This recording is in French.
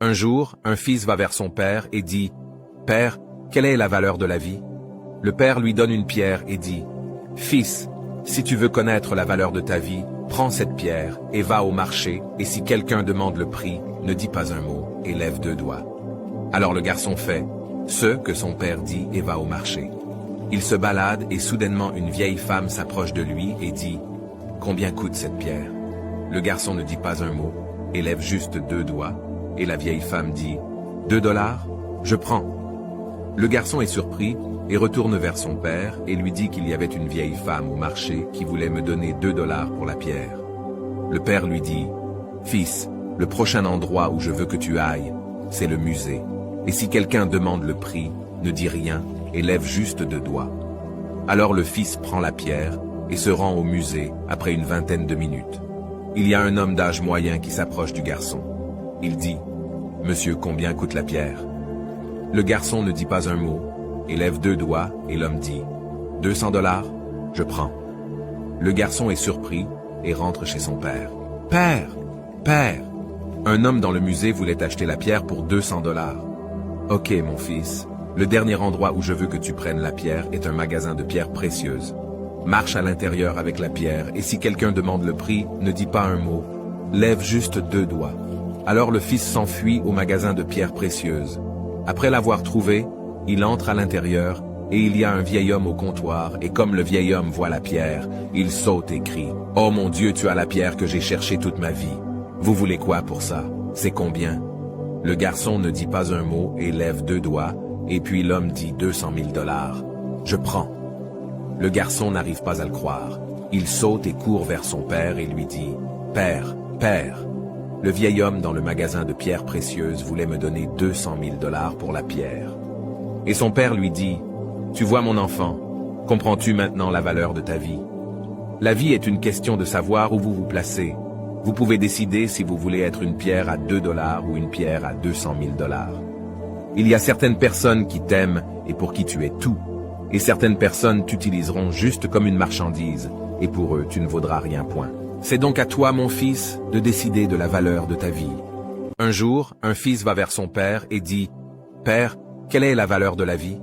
Un jour, un fils va vers son père et dit « Père, quelle est la valeur de la vie ?» Le père lui donne une pierre et dit « Fils, si tu veux connaître la valeur de ta vie, prends cette pierre et va au marché, et si quelqu'un demande le prix, ne dis pas un mot et lève 2 doigts. » Alors le garçon fait ce que son père dit et va au marché. Il se balade et soudainement une vieille femme s'approche de lui et dit « Combien coûte cette pierre ?» Le garçon ne dit pas un mot et lève juste 2 doigts, et la vieille femme dit « 2 dollars, je prends. » Le garçon est surpris et retourne vers son père et lui dit qu'il y avait une vieille femme au marché qui voulait me donner 2 dollars pour la pierre. Le père lui dit « Fils, le prochain endroit où je veux que tu ailles, c'est le musée. Et si quelqu'un demande le prix, ne dis rien et lève juste 2 doigts. » Alors le fils prend la pierre et se rend au musée après une vingtaine de minutes. Il y a un homme d'âge moyen qui s'approche du garçon. Il dit « Monsieur, combien coûte la pierre ?» Le garçon ne dit pas un mot et lève 2 doigts et l'homme dit « 200 dollars, je prends. » Le garçon est surpris et rentre chez son père. « Père, père, un homme dans le musée voulait acheter la pierre pour 200 dollars. » « Ok, mon fils, le dernier endroit où je veux que tu prennes la pierre est un magasin de pierres précieuses. Marche à l'intérieur avec la pierre et si quelqu'un demande le prix, ne dis pas un mot. Lève juste 2 doigts. » Alors le fils s'enfuit au magasin de pierres précieuses. Après l'avoir trouvé, il entre à l'intérieur et il y a un vieil homme au comptoir et comme le vieil homme voit la pierre, il saute et crie « Oh mon Dieu, tu as la pierre que j'ai cherchée toute ma vie. Vous voulez quoi pour ça? C'est combien? » Le garçon ne dit pas un mot et lève 2 doigts et puis l'homme dit 200 000 dollars. « Je prends. » Le garçon n'arrive pas à le croire. Il saute et court vers son père et lui dit « Père, père, le vieil homme dans le magasin de pierres précieuses voulait me donner 200 000 dollars pour la pierre. » Et son père lui dit « Tu vois mon enfant, comprends-tu maintenant la valeur de ta vie? La vie est une question de savoir où vous vous placez. Vous pouvez décider si vous voulez être une pierre à 2 dollars ou une pierre à 200 000 dollars. Il y a certaines personnes qui t'aiment et pour qui tu es tout, et certaines personnes t'utiliseront juste comme une marchandise, et pour eux tu ne vaudras rien point. C'est donc à toi, mon fils, de décider de la valeur de ta vie. Un jour, un fils va vers son père et dit « Père, quelle est la valeur de la vie ?»